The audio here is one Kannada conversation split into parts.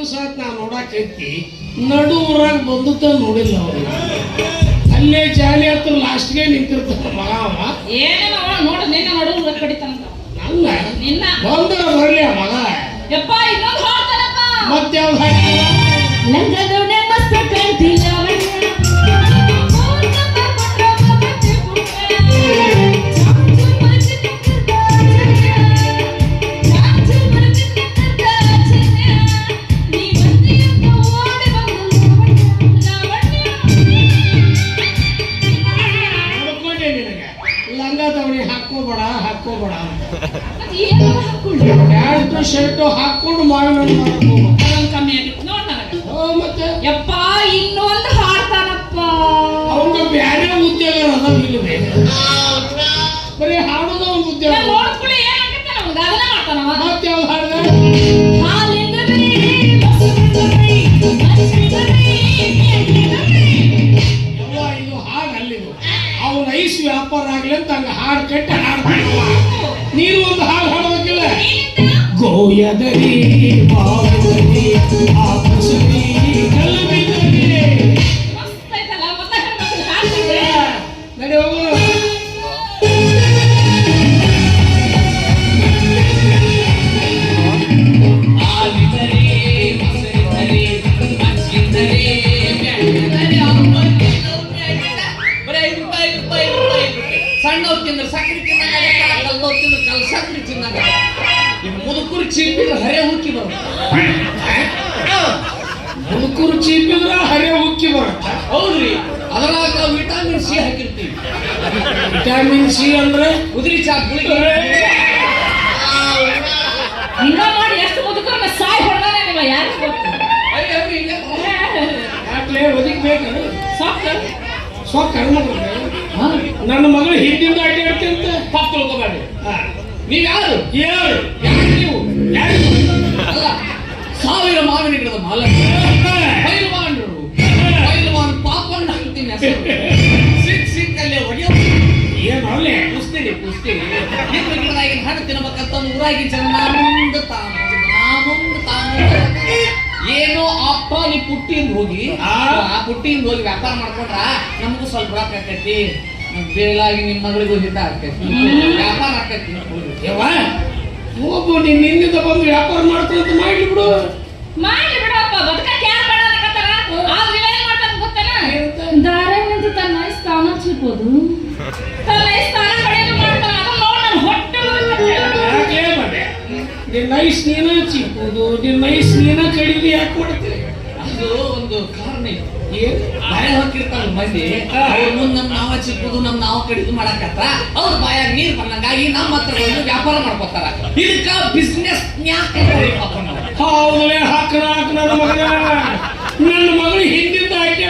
ದಿವಸ ನಾ ನೋಡಾಕೈತಿ ನಡು ಊರಾಗ ಬಂದುತ್ತ ನೋಡಿಲ್ಲ ಅವ್ರು ಅಲ್ಲೇ ಜಾಲಿ ಹತ್ರ ಲಾಸ್ಟ್ಗೆ ನಿಂತಿರ್ತಾನ ಮಗ ಅವ ಏನೇನೋ ನೋಡ ನಿನ್ನ ನಡು ಊರಾಗ ಕಡಿತಾನ ಅಲ್ಲ ನಿನ್ನ ಬಂದ್ರ ಬರ್ಲಿ ಆ ಮಗ ಯಪ್ಪ ಇನ್ನೊಂದು ಹಾಡ್ತಾನಪ್ಪ ಮತ್ತೆ ಯಾವ್ದು ಹಾಕಿ ಲಂಗದವನೇ ಮಸ್ತ ಕಂತಿಲ್ಲ ಹಾಕೋಬೇಡ ಪ್ಯಾಂಟು ಶರ್ಟು ಹಾಕೊಂಡು ಮಾವಿನ ಕಮ್ಮಿ ಆಗಿತ್ತು ನೋಡ್ ನನಗೆ ಮತ್ತೆ ಯಪ್ಪ ಇನ್ನೊಂದು ಹಾಡ್ತಾನಪ್ಪ ಅವಂಗ ಬ್ಯಾರೆ ಉದ್ಯೋಗ ಅದಾವ ಇಲ್ಲವೇ ಬರೀ ಹಾಡೋದ ಒಂದು ಉದ್ಯೋಗ ನೋಡ್ಕೊಳ್ಳಿ ಏನಾಗುತ್ತೆ ನಮ್ಗೆ ಅದನ್ನ ಮಾಡ್ತಾನವ ಮತ್ತೆ ಯಾವ್ದು ಹಾಡ್ದ ಇದು ಹಾಡು ಅಲ್ಲಿದು ಅವನ ಐಸ್ ವ್ಯಾಪಾರ ಆಗ್ಲಿ ಅಂತ ಹಂಗ ಹಾಡು ಕಟ್ಟಿ ಹಾಡ್ತಾನಲ್ಲ ನೀನು ಒಂದು ಹಾಡು ಹಾಡಬೇಕಿಲ್ಲ ಗೋಯದರಿ ಬಾವದರಿ ಆಕಾಶರಿ ಕಲ್ಲಬಿದ್ದರಿ ಮಸ್ತ್ ಐತಲ್ಲ ಮತ್ತೆ ಹಾಡ್ತಿದ್ದೆ ನಡಿ ಹೋಗು ಸಣ್ಣವ್ರು ತಿಂದ್ರೆ ಸಕ್ಕರೆ ತಿನ್ನಂಗ ಕಲ್ದವ್ರು ತಿಂದ್ರೆ ಕಲ್ ಸಕ್ಕರೆ ತಿನ್ನಂಗ ಮುದುಕರು ಚೀಪಿದ್ರೆ ಹರೇ ಹುಕ್ಕಿ ಬರುತ್ತೆ ಮುದುಕರು ಚೀಪಿದ್ರ ಹರೇ ಉಕ್ಕಿ ಬರುತ್ತೆ ಹೌದ್ರಿ ಅದ್ರಾಗ ವಿಟಾಮಿನ್ ಸಿ ಹಾಕಿರ್ತೀವಿ ವಿಟಾಮಿನ್ ಸಿ ಅಂದ್ರೆ ಉದುರಿ ಚಾಕ್ ಗುಳಿಗೆ ಹಿಂಗ ಮಾಡಿ ಎಷ್ಟು ಮುದುಕರನ್ನ ಸಾಯ್ ಹೊಡೆದಾನೆ ನಿಮ್ಮ ಯಾರು ಯಾಕ್ಲೆ ಒದಗ್ಬೇಕು ಸೊಕ್ಕ ನನ್ನ ಮಗಳು ಹಿಂದಿಂದ ಅಡ್ಡಾಡ್ತಂತ ಪಾಪ ತಿಳ್ಕೊಬೇಡ್ರಿ ನೀವ್ ಯಾರು ಯಾರು ನೀವು ಅಲ್ಲ 1000 ಮಾವಿನ ಗಿಡದ ಮಾಲ ಪೈಲ್ವಾನ್ರು ಪೈಲ್ವಾನ್ ಪಾಪಣ್ಣ ಅಂತೀನಿ ಸಿಕ್ಕಲ್ಲೇ ಹೊಡೆಯೋ ಏನು ಅಲ್ಲೇ ಕುಸ್ತೀನಿ ನಿಮ್ಮ ಗಿಡದಾಗಿನ ಹಣ್ಣು ತಿನ್ಬೇಕಂತ ಊರಾಗಿ ಜನ ನಾಮುಂದ ಏನೋ ಅಪ್ಪ ನೀ ಪುಟ್ಟಿಯಿಂದ ಹೋಗಿ ಆ ಪುಟ್ಟಿಯಿಂದ ಹೋಗಿ ವ್ಯಾಪಾರ ಮಾಡ್ಕೊಂಡ್ರ ನಮಗೂ ಸ್ವಲ್ಪ ರೊಕ್ಕ ಆಕೈತಿ ಬೇಲಾಗಿ ನಿಮ್ಮ ಮಗಳಿಗೂ ಹಿತ ಆಕೈತಿ ವ್ಯಾಪಾರ ಆಕೈತಿ ಒಬ್ಬ ನಿನ್ನಿಂದ ಬಂದು ವ್ಯಾಪಾರ ಮಾಡ್ಕೊಂತ ಮಾಡ್ಲಿ ಬಿಡು ಬಿಡಪ್ಪ ಬದುಕಕ್ಕೆ ಯಾರು ಬೇಡ ಅನ್ನಕತ್ತಾರ ಆದ್ರೆ ಏನ್ ಮಾಡ್ತಾನ ಗೊತ್ತೇನ ದಾರ ನಿಂತು ತನ್ನ ಸ್ಥಾನ ಚಿಕ್ಕೋದು ತನ್ನ ಸ್ಥಾನ ಕಡೆದು ಮಾಡ್ತಾನ ಅದನ್ನ ನೋಡಿ ನಾನು ಹೊಟ್ಟೆ ನಿನ್ನ ಐಸ್ ನೀನ ಚಿಕ್ಕುದು ನಿನ್ನ ಐಸ್ ನೀನ ಕಡಿದು ಯಾಕೆ ಮಾಡ್ತೀರಿ ಅದು ಒಂದು ಕಾರಣ ಬಾಯ ಹೋಗಿರ್ತಾರ ಮಂದಿ ಅವ್ರ ಮುಂದ್ ನಾವ ಚಿಕ್ಕುದು ನಾವು ಕಡಿದು ಮಾಡಕತ್ತ ಅವ್ರ ಬಾಯಾಗ ನೀರ್ ಬಂದಂಗಾಗಿ ನಮ್ಮ ಹತ್ರ ಬಂದು ವ್ಯಾಪಾರ ಮಾಡ್ಕೊತಾರ ಇದಕ್ಕ ಬಿಸ್ನೆಸ್ ಹೌದಲೇ ಹಾಕನ ನನ್ನ ಮಗಳು ಹಿಂದಿಂದ ಹಾಕಿ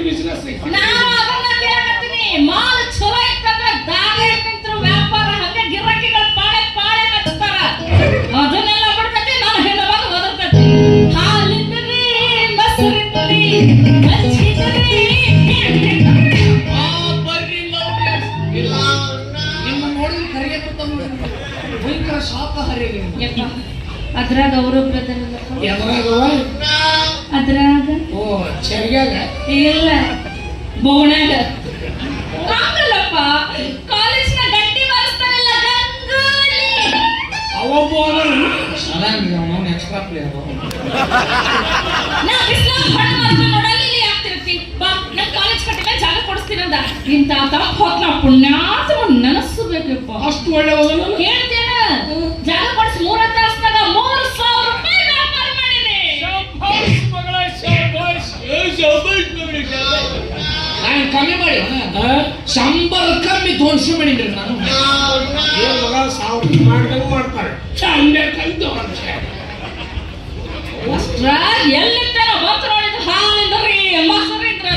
ಬಿಸ್ನೆಸ್ ನಾವು ಅದನ್ನ ಕೇಳಕತ್ತೀನಿ ಮಾಲ್ ಚಲೋ ಇತ್ತಂದ್ರೆ ದಾರ ಇರ್ತಿದ್ರು ವ್ಯಾಪಾರ ಹಂಗೆ ಗಿರಾಕಿಗಳು ಪಾಳೆ ಹಚ್ತಾರ ಅದನ್ನೆಲ್ಲ ಬಿಡ್ತೈತಿ ನಾನು ಹೇಳುವಾಗ ಒದರ್ತೈತಿ ಹಾಲಿಂದ್ರಿ ಮೊಸರಿದ್ರಿ ಮಜ್ಜಿದ್ರಿ ನಿಮ್ಮ ನೋಡಿದ್ರೆ ಕರಿಗೆ ಭಯಂಕರ ಶಾಖಾಹಾರಿ ಅದ್ರಾಗ ಅವರು ಬ್ರದರ್ ಅದ್ರಾಗ ಓ ಚರಿಗಾಗ ಇಲ್ಲ ಬೋಣಾಗ ಹಂಗಲ್ಲಪ್ಪ ಕಾಲೇಜ್ನ ಗಟ್ಟಿ ಬಾರಿಸ್ತಾರಲ್ಲ ಗಂಗೂಲಿ ಎಕ್ಸ್ಟ್ರಾ ಪ್ಲೇಯರ್ ನಾ ಬಿಸ್ಲಾಗ ಹೊಡೆ ಮಾತ್ರ ನೋಡಲ್ಲಿ ಆಗ್ತಿರ್ತಿ ಬಾ ನಮ್ ಕಾಲೇಜ್ ಕಟ್ಟಿಗೆ ಜಾಗ ಕೊಡಿಸ್ತೀನಂದ ಇಂತ ತಪ್ಪ ಹೋತ್ ನಾ ಪುಣ್ಯಾತ್ಮ ನೆನಸ್ಬೇಕಪ್ಪ ಅಷ್ಟು ಒಳ್ಳೆ ಹೋದಲ್ಲ ಹೇಳ್ತೇನ ಜಾಗ ಕೊಡಿಸಿ 3 ತಾಸ್ನಾಗ 3000 ರೂಪಾಯಿ ವ್ಯಾಪಾರ ಮಾಡಿನಿ ನಾನು ಕಮ್ಮಿ ಮಾಡಿ 100 ಕಮ್ಮಿ 200 ಮಾಡಿದ್ರಿ ನಾನು ಏನ್ ಮಗ 1000 ಮಾಡ್ದಂಗ ಮಾಡ್ತಾರೆ ಚಂದೆ ಕಲ್ತು ಅಷ್ಟ್ರ ಎಲ್ಲಿರ್ತಾರ ಬಂತು ನೋಡಿದ್ರು ಹಾಲಿಂದ್ರಿ ಮೊಸರಿದ್ರ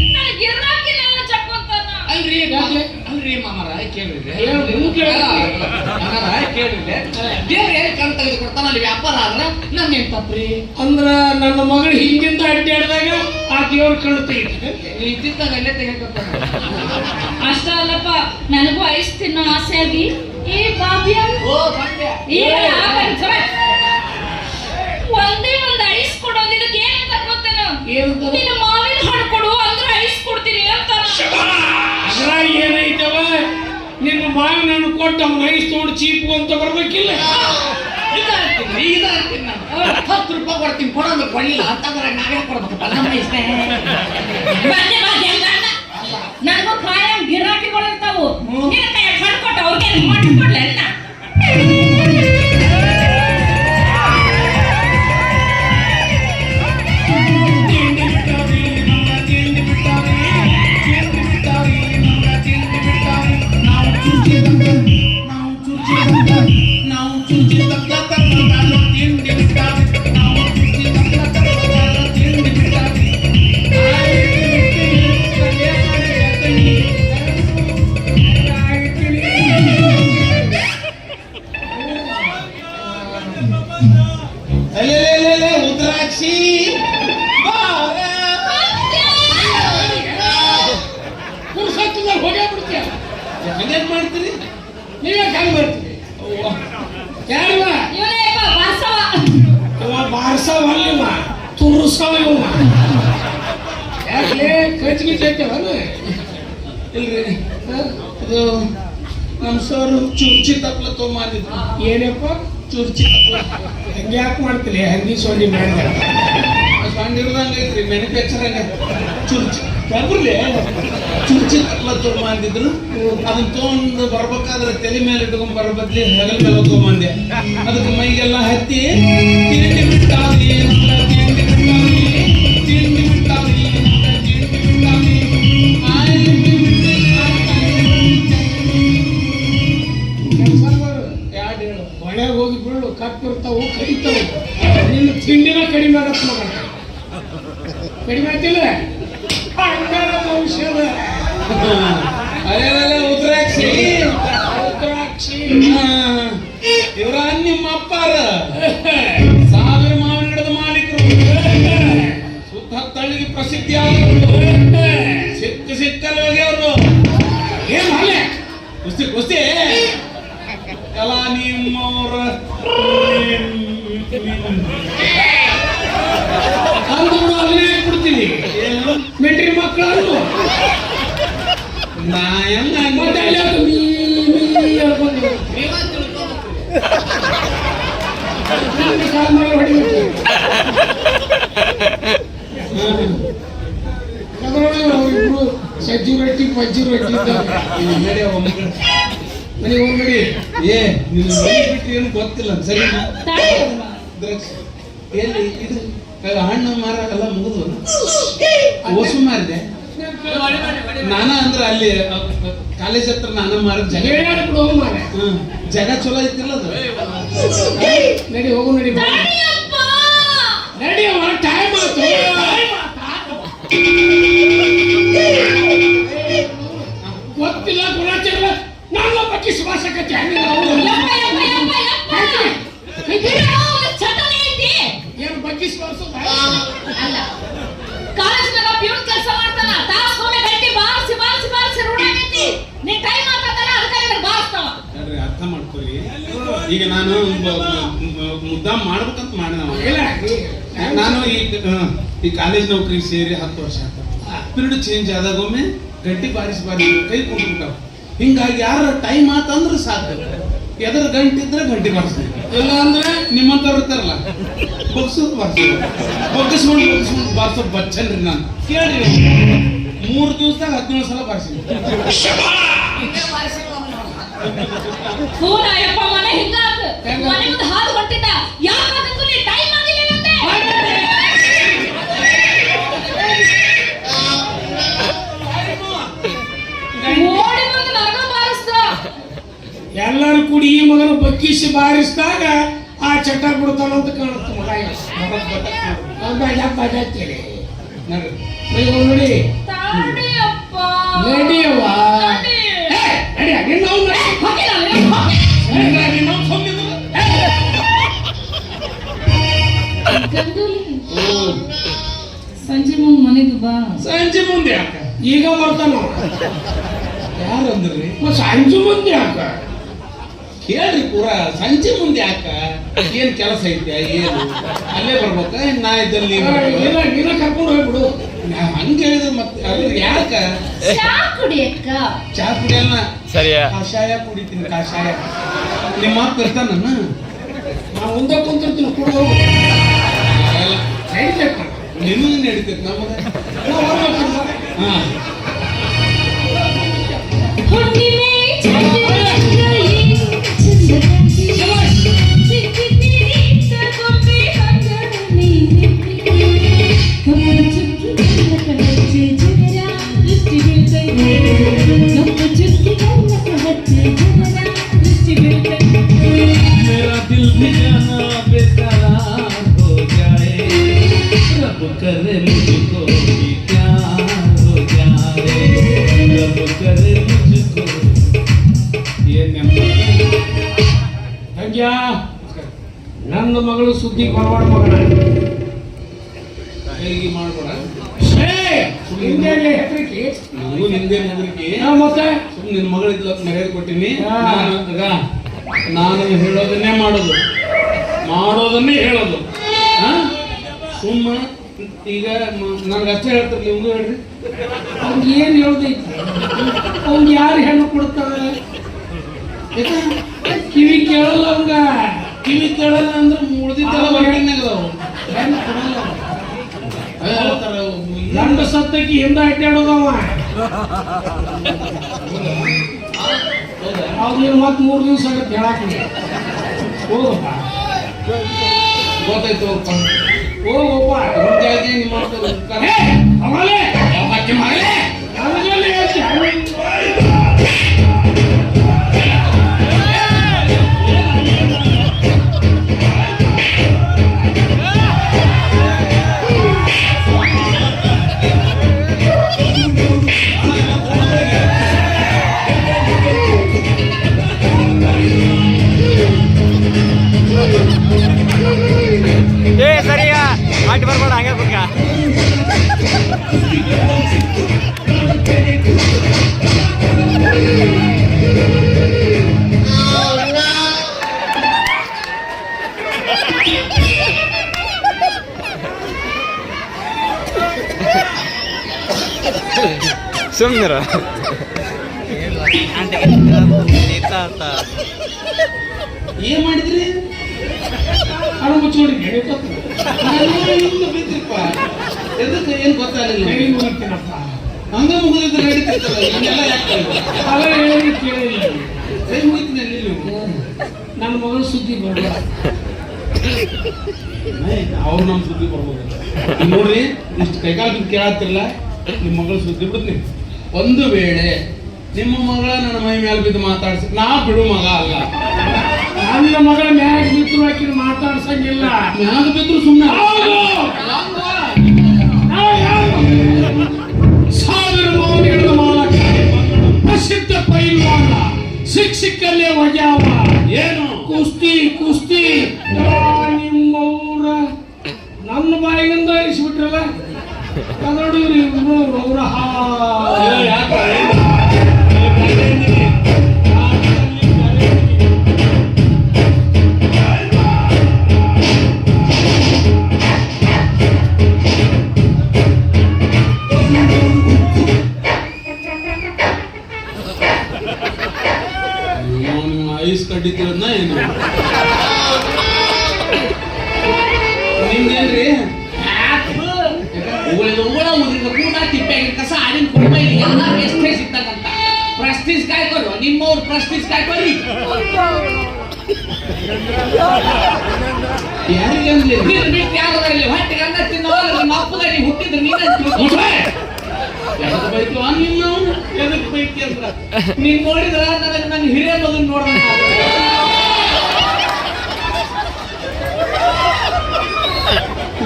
ನನಗೆ ಗಿರಾಕಿನೆಲ್ಲ ಚಕ್ಕೊಂತಾನ ಅಲ್ರಿ ಮಾಮರ ಕೇಳಿದ್ರೆ ದೇವ್ರ ಏನ್ ಕಣ್ ತೆಗೆದುಕೊಡ್ತಾನ ಅಲ್ಲಿ ವ್ಯಾಪಾರ ಆದ್ರ ನನ್ನೇನ್ ತಪ್ಪ್ರಿ ಅಂದ್ರ ನನ್ನ ಮಗಳು ಹಿಂದಿಂದ ಅಡ್ಡಾಡಿದಾಗ ಆ ದೇವ್ರ ಕಣ್ಣು ತೆಗಿತಾರೆ ಇದ್ದಿದ್ದಾಗ ಅಲ್ಲೇ ತೆಗೆದುಕೊಡ್ತಾನ ಅಷ್ಟ ಅಲ್ಲಪ್ಪ ನನಗೂ ಐಸ್ ತಿನ್ನೋ ಆಸೆ ಆಗಿ ಏ ಬಾಬ್ಯ ಓ ಬಂದೆ ಈಗ ಒಂದೇ ಒಂದು ಐಸ್ ಏನಂತ ನಿನ್ನ ಮಾವಿನ ಹಣ್ಣು ಕೊಡು ಅಂದ್ರೆ ಐಸ್ ಕೊಡ್ತೀನಿ ಅಂತ ಅದ್ರಾಗ ಏನೈತವ ನಿನ್ನ ಮಾವಿನ ಹಣ್ಣು ಕೊಟ್ಟು ಅವ್ನ ಐಸ್ ತೊಗೊಂಡು ಚೀಪು ಅಂತ ಬರ್ಬೇಕಿಲ್ಲ. ಇದಾಗ್ತೀನಿ ನಾನು 10 ರೂಪಾಯಿ ಕೊಡ್ತೀನಿ ಕೊಡೋದು ಕೊಡಲಿಲ್ಲ ಅಂತಂದ್ರೆ ನಾವೇ ಕೊಡ್ಬೇಕಪ್ಪ ನಮ್ಮ ಇಷ್ಟ. ನನಗೂ ಕಾಯಂ ಗಿರಾಕಿಗಳು ಇರ್ತಾವು. ನಿನ್ನ ಕೈ ಹಣ್ಣು ಕೊಟ್ಟು ಅವ್ರಿಗೆ ಮಾಡಿಕೊಡ್ಲೆ ಅನ್ನ. ಉದ್ರಾಕ್ಷಿ ಹೋಗೇ ಬಿಡ್ತೀಯ. ಹಂಗೇನ್ ಮಾಡ್ತೀರಿ ನೀವೇ ಹಂಗ್ ಮಾಡ್ತೀರಿ. ಯಾರವ ಇವನೇಪ್ಪ ಬಾರ್ಸವ. ಬಾರ್ಸವಲ್ಲ ತುರ್ಸವ ಇವ. ಯಾಕೆ ಕಚ್ಗಿ ಚೈತವನು ಇಲ್ರಿ. ಅದು ನಮ್ಮ ಸರ್ ಚುರ್ಚಿ ತಪ್ಲ ತೊಗೊಂಬಂದಿದ್ರು. ಏನಪ್ಪ ಚುರ್ಚಿ ತಪ್ಲ ಹಂಗೆ ಯಾಕೆ ಮಾಡ್ತೀರಿ? ಹಂದಿ ಸೊಳ್ಳಿ ಮಾಡಿದ ಸಣ್ಣ ಇರೋದಂಗ ಐತ್ರಿ ಮ್ಯಾನುಫ್ಯಾಕ್ಚರಿಂಗ್ ಚುರ್ಚಿ ಬರ್ಲಿ ಚುರ್ಚಿ ತಪ್ಲ ತೊಗೊಂಬಂದಿದ್ರು. ಅದನ್ನ ತೊಗೊಂಡು ಬರ್ಬೇಕಾದ್ರೆ ತಲೆ ಮೇಲೆ ಇಟ್ಕೊಂಡ್ ಬರೋ ಬದ್ಲಿ ಹೆಗಲ್ ಮೇಲೆ ತೊಗೊಂಬಂದೆ. ಅದಕ್ಕೆ ಮೈಗೆಲ್ಲ ಹತ್ತಿ ತಿಂಡಿ ಬಿಟ್ಟಾವಿ ತಿಂಡಿ ಬಿಟ್ಟಾವಿ ತಿಂಡಿ ಬಿಟ್ಟಾವಿ ತಿಂಡಿ ಬಿಟ್ಟಾವಿ ಹೊಳೆಗೆ ಹೋಗಿ ಬೀಳು ಕಪ್ಪಿರ್ತಾವು ಕಡಿತಾವು. ನಿನ್ನ ತಿಂಡಿನ ಕಡಿಮೆ ಆಗತ್ತ ಮಗ. ಕಡಿಮೆ ಆಗ್ತಿಲ್ಲ ಔಷಧ. ಅದೇ ಉದ್ರಾಕ್ಷಿ ಉದ್ರಾಕ್ಷಿ ಇವರ ನಿಮ್ಮ ಅಪ್ಪಾರ 1000 ಮಾವಿನ ಗಿಡದ ಮಾಲೀಕರು. ಸುತ್ತ ತಳ್ಳಿಗೆ ಪ್ರಸಿದ್ಧಿ ಆದವರು. ಸಿಕ್ಕಲ್ಲಿ ಹೋಗ್ಯವರು. ಏನ್ ಅಲ್ಲೇ ಕುಸ್ತಿ ಕುಸ್ತಿ ಎಲ್ಲ ನಿಮ್ಮವ್ರ ಅಂದ್ರೂ ಅದನ್ನೇ ಕೊಡ್ತೀನಿ. ಮಿಟ್ರಿ ಮಕ್ಕಳು ನಾ ಹೆಂಗ ಇಬ್ರು ಸಜ್ಜಿ ರೊಟ್ಟಿ ಪಜ್ಜಿ ರೊಟ್ಟಿ ಮನೆ ಹೋಗ್ಬೇಡಿ. ಏ ನೀನು ಬಿಟ್ಟು ಏನು ಗೊತ್ತಿಲ್ಲ ಸರಿ. ಎಲ್ಲಿ ಇದು ಹಣ್ಣು ಮಾರ ಎಲ್ಲ ಮುಗಿದು ಓಸು ಮಾರಿದೆ ನಾನ ಅಂದ್ರೆ ಅಲ್ಲಿ ಕಾಲೇಜ್ ಹತ್ರ ನಾನ ಮಾರ ಜಾಗ ಚಲೋ ಐತಿಲ್ಲ ಅದು. ನಡಿ ಹೋಗು ನಡಿ ನಡಿ ಟೈಮ್ ಆಯ್ತು. ಗೊತ್ತಿಲ್ಲ ಗುಣಾಚಾರ ನಾನು ಬಗ್ಗೆ ಸುಭಾಷಕತೆ ಏನು ಬಗ್ಗೆ ಸುಭಾಷ ಕಾಲೇಜ್ನಾಗ ಪ್ಯೂನ್ ಕೆಲಸ ಮಾಡ್ತಾನ. ತಾಸ್ಕೊಮ್ಮೆ ಗಟ್ಟಿ ಬಾರ್ಸಿ ಬಾರ್ಸಿ ಬಾರ್ಸಿ ರೂಢ ಆಗೈತಿ. ನೀ ಟೈಮ್ ಮಾತಾಡಲ್ಲ ಅದಕ್ಕೆ ಬಾರ್ಸ್ತಾವ. ಅರ್ಥ ಮಾಡ್ಕೊಳ್ಳಿ. ಈಗ ನಾನು ಮುದ್ದಾಂ ಮಾಡ್ಬೇಕಂತ ಮಾಡಿದ. ನಾನು ಈ ಕಾಲೇಜ್ ನೌಕರಿ ಸೇರಿ 10 ವರ್ಷ ಆಯ್ತು. ಪಿರಿಯಡ್ ಚೇಂಜ್ ಆದಾಗೊಮ್ಮೆ ಗಟ್ಟಿ ಬಾರಿಸಿ ಕೈ ಕುಂಟ್ಬಿಟ್ಟಾವ. ಹಿಂಗಾಗಿ ಯಾರ ಟೈಮ್ ಆತಂದ್ರೆ ಸಾಧ್ಯ. ಎದ್ರ ಗಂಟಿದ್ರೆ ಗಂಟಿ ಬಾರಿಸ್ತೀವಿ. ಇಲ್ಲ ಅಂದ್ರೆ ನಿಮ್ಮಂತವ್ರು ಇರ್ತಾರಲ್ಲ ಬಗ್ಸೋದು ಬಾರಿಸೋದು ಬಗ್ಗಿಸ್ಕೊಂಡು ಬಾರಿಸೋದು ಬಚ್ಚನ್ರಿ. ನಾನು ಕೇಳ್ರಿ 3 ದಿವಸದಾಗ 17 ಸಲ ಬಾರಿಸಿದ್ವಿ. ಯಪ್ಪ ಮನೆ ಹಿಂಗಾತ ಮನೆ ಮುಂದೆ ಹಾದು ಹೊಂಟಿದ್ದ. ಯಾಕಾದಂತೂ ನೀ ಟೈಮ್ ಆಗಿಲ್ಲ ನಂತೆ. ಓಡಿ ಬಂದು ನನಗ ಬಾರಿಸ್ದ. ಎಲ್ಲರೂ ಕೂಡಿ ಈ ಮಗನ ಬಗ್ಗಿಸಿ ಬಾರಿಸಿದಾಗ ಆ ಚಟ ಬಿಡ್ತಾನಂತ ಕಾಣುತ್ತೆ ಮಗ. ನೋಡಿ ತಾಡಿಯಪ್ಪ ನಡಿಯವ್ವ ಸಂಜೆ ಮುಂದೆ ಮನೆಗೆ ಬಾ. ಸಂಜೆ ಮುಂದೆ ಯಾಕ ಈಗ ಬರ್ತಾನ? ಯಾರಂದ್ರಿ ಸಂಜೆ ಮುಂದೆ ಯಾಕ? ಹೇಳ್ರಿ ಪೂರಾ ಸಂಜೆ ಮುಂದೆ ಯಾಕ ಏನ್ ಕೆಲಸ ಐತೆ ಏನು ಅಲ್ಲೇ ಬರ್ಬೇಕ ನಾ ಇದ್ದಲ್ಲಿ ನೀನ ಕರ್ಕೊಂಡು ಹೋಗ್ಬಿಡು ಹಂಗ ಹೇಳಿದ್ರೆ ಮತ್ತೆ ಅದು ಯಾಕ ಚಾ ಕುಡಿಯಕ್ಕ ಚಾ ಕುಡಿಯಲ್ಲ ಸರಿಯಾ ಕಷಾಯ ಕುಡಿತೀನಿ ಕಷಾಯ ನಿಮ್ಮ ಮಾತು ಇರ್ತಾನ ನಾ ಮುಂದೆ ಕುಂತಿರ್ತೀನಿ ಕೂಡ ನಿಮಗೆ ನಡೀತೈತಿ ನಮಗೆ ಹಾ ಹುಣ್ಣಿಮೆ ಚಂದ್ರಗಂಗೆ ಚಂದ್ರಗಂಗೆ ಸಿಕ್ಕಿದ್ದೀರಿ ಗೊಂಬೆ ಹಂಗ ನೀನೆಂದಿಗೆ ಕಪ್ಪು ಚುಕ್ಕಿ ಕನ್ನಕ ಹಚ್ಚಿ ಜನರ ದೃಷ್ಟಿ ಬೀಳ್ತೈತೆ ಕಪ್ಪು ಚುಕ್ಕಿ ಕನ್ನಕ ಹಚ್ಚಿ ಜನರ ದೃಷ್ಟಿ ಬೀಳ್ತೈತೆ मेरा दिल भी जाना बेकरार हो जाए रब करे मुझको भी प्यार हो जाए रब करे मुझको ये ಹಂಗ್ಯ ನನ್ನ ಮಗಳು ಸುದ್ದಿ ಕೊಡವಾಡ ಮಗನ ಹೇಗೆ ಮಾಡ್ಬೇಡ ಹೆದರಿಕೆ ನನಗೂ ನಿಂದೆ ಹೆದರಿಕೆ ಮತ್ತೆ ಸುಮ್ಮನೆ ನಿನ್ನ ಮಗಳಿದ್ಲ ಮರ್ಯಾದೆ ಕೊಟ್ಟಿನಿ ನಾನು ಹೇಳೋದನ್ನೇ ಮಾಡೋದನ್ನೇ ಹೇಳೋದು ಸುಮ್ಮ ಈಗ ನನಗೆ ಅಷ್ಟೇ ಹೇಳ್ತಾರೆ ನಿಮ್ದು ಹೇಳ್ರಿ ಅವ್ನಿಗೆ ಏನು ಹೇಳ್ದೈತಿ ಅವ್ನಿಗೆ ಯಾರು ಹೆಣ್ಣು ಕೊಡ್ತಾರೆ ಕಿವಿ ಕೇಳಲ್ಲ ಅವಂಗ ಕಿವಿ ಕೇಳಲ್ಲ ಅಂದ್ರೆ ಮುಳ್ದಿದ್ದೆಲ್ಲ ಹೊರಗಿನಾಗ ಗಂಡ ಸತ್ತಕ್ಕೆ ಹಿಂದ ಅಡ್ಡಾಡೋದವ ಅವ್ನು ಮತ್ತೆ 3 ದಿವಸ ಆಗತ್ತೆ ಹೇಳಾಕ ಹೋಗಪ್ಪ ಗೊತ್ತಾಯ್ತು ಹೋಗಪ್ಪ ಮುಂಜಾನೆ ನಿಮ್ಮ ಮಗಳೇ ಏ ಸರಿಯಾ ಅಡ್ಡಿ ಬರ್ಬೇಡ ಹಂಗೆ ಕುಡ್ಕ ಸುಮ್ಮನಿರ ಏನ್ ಮಾಡಿದ್ರಿ ಹಣ ಮುಚ್ಚೋಡಿ ಬಿದ್ರಿಪ್ಪ ಎದಕ್ಕೆ ಏನ್ ಗೊತ್ತಾಗಲಿಲ್ಲ ಮುಗಿತೀನಪ್ಪ ಹಂಗ ಮುಗಿದಿದ್ದು ನಡೀತಿರ್ತಲ್ಲ ಇದನ್ನೆಲ್ಲ ಯಾಕೆ ಹೇಳಿ ಕೇಳಿಲ್ಲ ಕೈ ಮುಗಿತೀನಿ ಅಲ್ಲಿ ನನ್ನ ಮಗಳು ಸುದ್ದಿ ಬರ್ಬೋದು ಅವ್ರು ನಮ್ಮ ಸುದ್ದಿ ಬರ್ಬೋದು ನೋಡ್ರಿ ಇಷ್ಟು ಕೈಕಾಲು ಕೇಳತ್ತಿಲ್ಲ ನಿಮ್ಮ ಮಗಳು ಸುದ್ದಿ ಬಿಡ್ತೀನಿ ಒಂದು ವೇಳೆ ನಿಮ್ಮ ಮಗಳ ನನ್ನ ಮೈ ಮೇಲೆ ಬಿದ್ದು ಮಾತಾಡ್ಸಿ ನಾ ಬಿಡು ಮಗ ಅಲ್ಲ ನನ್ನ ಮಗಳ ಮ್ಯಾಗ ಬಿದ್ರು ಹಾಕಿ ಮಾತಾಡ್ಸಂಗಿಲ್ಲ ಮ್ಯಾಗ ಬಿದ್ರು ಸುಮ್ಮನೆ 1000 ಮೌನಿಗಳ ಮಾಲಕ ಪ್ರಸಿದ್ಧ ಪೈಲ್ವಾನ ಶಿಕ್ಷಕಲ್ಲೇ ವಜಾವ ಏನು ಕುಸ್ತಿ ನಿಮ್ಮವ್ರ ನನ್ನ ಬಾಯಿಗಿಂದ ಇರಿಸ್ಬಿಟ್ರಲ್ಲ ಕನ್ನಡಿಗ್ರಿ ಅವ್ರ ಐಸ್ ಕಡ್ಡಿತಿರೋದ್ನ ಏನು ನಿಮ್ದೇನ್ರಿ कसा आणि प्रेस्टीज इत्तागंत प्रेस्टीज काय करू निम्मोर प्रेस्टीज काय करी ಯಾರಿಗೆ ಅಂದ್ರೆ ನೀನು ತ್ಯಾಗದಲ್ಲಿ ಹೊಟ್ಟೆಗನ್ನ ತಿನ್ನೋಲ್ಲ ನಿಮ್ಮ ಅಪ್ಪಗಡಿ ಹುಟ್ಟಿದ್ರೆ ನೀನು ಯಾಕೆ ಬೈತು ನಿಮ್ಮ ಎದಕ್ಕೆ ಬೈತಿ ಅಂತ ನೀನು ನೋಡಿದ್ರ ನನಗೆ ನನ್ನ ಹಿರಿಯ ಮಗನ ನೋಡ್ದಂತ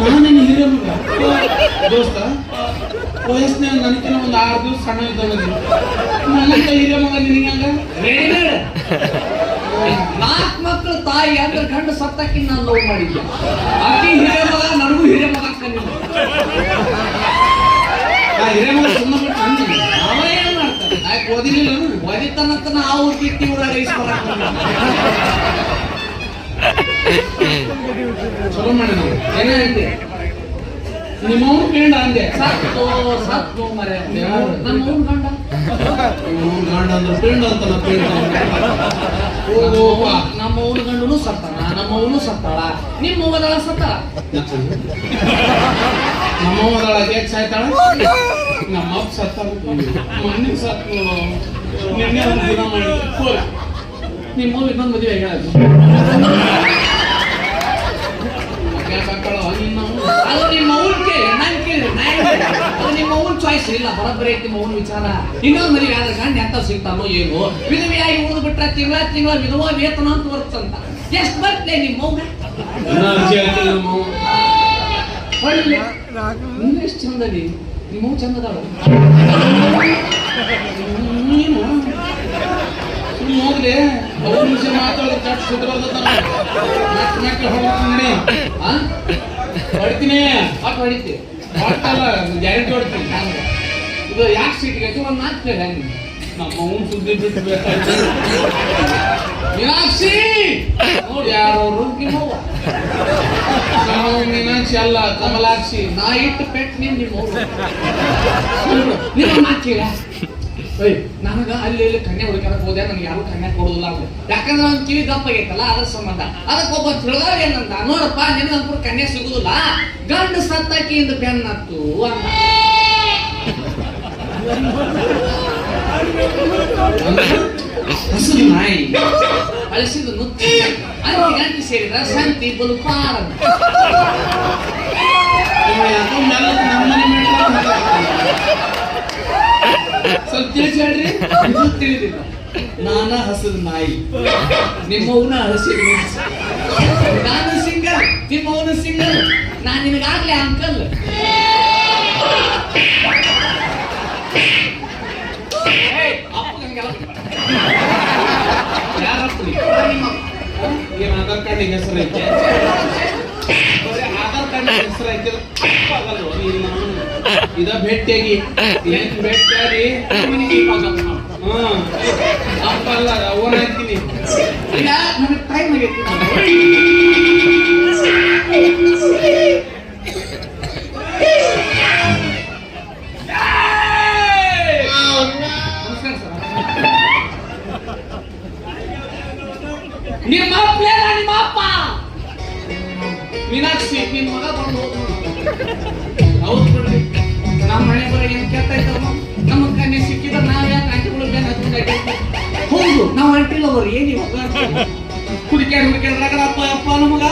ನಾನು ಹಿರಿಯ ಮಗ ದೋಸ್ತ ವಯಸ್ಸಿನಾಗ ನನಗಿನ ಒಂದು 6 ದಿವಸ ಸಣ್ಣ ಇದ್ದಾಗ ನನ್ನ ಹಿರಿಯ ಮಗ ನಿನಗಂಗ ನಾಲ್ಕು ಮಕ್ಕಳು ತಾಯಿ ಅಂದ್ರೆ ಗಂಡು ಸತ್ತಕ್ಕೆ ನಾನು ಲವ್ ಮಾಡಿದ್ದೆ ಆಕಿ ಹಿರಿಯ ಮಗ ನನಗೂ ಹಿರಿಯ ಮಗ ಹಿರಿಯ ಮಗ ಸುಮ್ಮನೆ ಬಿಟ್ಟು ಅಂದ ಅವ ಏನ್ ಮಾಡ್ತಾನೆ ಓದಿಲಿಲ್ಲ ಓದಿತಾನಂತ ನಾ ಅವ್ರ ಬಿಟ್ಟಿ ಊರಾಗ ಇಸ್ಕೊಳಕ್ ಚಲೋ ಮಾಡಿ ನಾವು ಏನೇ ಅಂದೆ ನಿಮ್ಮವ್ನು ಗಂಡ ಅಂದೆ ಸತ್ತು ಮರೆ ನಮ್ಮ ಅವ್ನ ಗಂಡ ನಿಮ್ಮವ್ನು ಗಂಡ ಅಂದ್ರೆ ಪಿಂಡ ಅಂತ ನಾ ಪಿಂಡ ಓಹೋಪ್ಪ ನಮ್ಮ ಅವ್ನ ಗಂಡನು ಸತ್ತಾನ ನಮ್ಮ ಅವನು ಸತ್ತಾಳ ನಿಮ್ಮ ಅವ್ವದಳ ಸತ್ತಾಳ ನಮ್ಮವ್ವದಳ ಹೇಗೆ ಸಾಯ್ತಾಳ ನಮ್ಮ ಅಪ್ಪ ಸತ್ತಾಳ ಮೊನ್ನೆ ಸತ್ತು ನಿನ್ನೆ ಒಂದು ದಿನ ಮಾಡಿ ನಿಮ್ಮ ಅವ್ವ ಇನ್ನೊಂದು ಮದುವೆ ಹೇಳೋದು ಅದು ನಿಮ್ಮ ಅವ್ನ ಕೇಳಿ ನಾನು ಕೇಳಿ ಅದು ನಿಮ್ಮ ಅವ್ನ ಚಾಯ್ಸ್ ಇಲ್ಲ ಬರೋಬ್ಬರಿ ಐತಿ ನಿಮ್ಮ ಅವ್ನ ವಿಚಾರ ಇನ್ನೊಂದು ಮದುವೆ ಆದ ಗಂಡ ಎಂತ ಸಿಗ್ತಾನೋ ಏನು ವಿಧವೆಯಾಗಿ ಉಳಿದು ಬಿಟ್ರೆ ತಿಂಗಳ ವಿಧವಾ ವೇತನ ಅಂತ ಬರುತ್ತಂತ ಎಷ್ಟು ಬರ್ತಲೇ ನಿಮ್ಮ ಅವ್ನ ಹೊಳ್ಳಿ ಎಷ್ಟು ಚಂದದಿ ನಿಮ್ಮ ಅವ್ನು ಚಂದದಾಳ ನೀನು ಹೋಗ್ಲಿ ಅವ್ರ ವಿಷಯ ಮಾತಾಡೋದು ಕಟ್ ಸುಟ್ಟು ಹೊಡ್ತೀನಿ ಅಟ್ ಹೊಡಿತಿ ಹೊಡ್ತಲ್ಲ ಗ್ಯಾರಂಟಿ ಹೊಡ್ತೀನಿ ಇದು ಯಾಕೆ ಸೀಟಿಗೆ ಐತಿ ಒಂದು ಮಾತು ಕೇಳಿ ಹಂಗೆ ನಮ್ಮ ಅವ್ನು ಸುದ್ದಿ ಬಿಟ್ಟು ಬೇಕಾಯ್ತು ಮೀನಾಕ್ಷಿ ನೋಡಿ ಯಾರವರು ನಿಮ್ಮವ್ವ ನಾವು ಮೀನಾಕ್ಷಿ ಅಲ್ಲ ಕಮಲಾಕ್ಷಿ ನಾ ಇಟ್ಟು ಪೆಟ್ಟು ನಿಮ್ಮ ನಿಮ್ಮ ಮಾತು ಕೇಳ ನನಗ ಅಲ್ಲಿ ಇಲ್ಲಿ ಕನ್ಯಾ ಹುಡುಕಾಡಕ್ ಹೋದೆ ನನಗೆ ಯಾರು ಕನ್ಯಾ ಕೊಡುದಿಲ್ಲ ಅಂತ ಯಾಕಂದ್ರೆ ಅವ್ನ ಕಿವಿ ದಪ್ಪ ಆಗೈತಲ್ಲ ಅದ್ರ ಸಂಬಂಧ ಅದಕ್ಕೆ ಒಬ್ಬ ತಿಳಿದವ ಏನಂತ ನೋಡಪ್ಪ ನಿನಗಂಪುರ ಕನ್ಯಾ ಸಿಗುದಿಲ್ಲ ಗಂಡು ಸತ್ತಾಕಿಯಿಂದ ಬೆನ್ನತ್ತು ಅಂತ ಹಸುದು ನಾಯಿ ಅಳಿಸಿದ ನುಚ್ಚು ಅಂತಿ ಗಂಟಿ ಸೇರಿದ ಸಂತಿ ಬಲುಪಾರ ಯಾಕೋ ಮೆಲ್ಲಕ್ಕೆ ನಮ್ಮನೆ ಸ್ವಲ್ಪ ತಿಳಿಸಿ ಹೇಳ್ರಿ ಇದು ತಿಳಿದಿಲ್ಲ ನಾನ ಹಸದ ನಾಯಿ ನಿಮ್ಮವನ ಹಸಿರು ನಾನು ಸಿಂಗಲ್ ನಿಮ್ಮವನು ಸಿಂಗಲ್ ನಾನು ನಿನಗಾಗ್ಲೇ ಅಂಕಲ್ ಯಾರಪ್ಪನಿ ಏನು ಆಧಾರ್ ಕಾರ್ಡಿಗೆ ಹೆಸರು ಐತೆ ಆಧಾರ್ ಕಾರ್ಡ್ ಹೆಸರು ಐತೆ ಇದ ಭೇಟಿಯಾಗಿ ಏನ್ ಭೇಟಿಯಾಗಿ ಅಪ್ಪ ಅಲ್ಲ ಅವನ ಹಾಕ್ತೀನಿ ಈಗ ನನಗೆ ಟೈಮ್ ಆಗೈತಿ ನಮಸ್ಕಾರ ಸರ್ ನಿಮ್ಮ ಅಪ್ಪ ನಿಮ್ಮ ಅಪ್ಪ ಮೀನಾಕ್ಷಿ ನಿನ್ ಮಗ ಬಂದು ಹೌದು ಬಿಡ್ರಿ ನಮ್ಮ ಮನೆ ಬರ ಏನ್ ಕೇಳ್ತಾಯ್ತವ ನಮ್ಮ ಕನ್ಯೆ ಸಿಕ್ಕಿದ ನಾವ್ ಯಾಕೆ ಅಂಟಿಗಳು ಬೇರೆ ಹೌದು ನಾವು ಅಂಟಿಲ್ಲ ಅವ್ರು ಏನ್ ಇವಾಗ ಹುಡುಕ್ಯಾಡ ರಗಡಪ್ಪ ಅಪ್ಪ ನಮಗ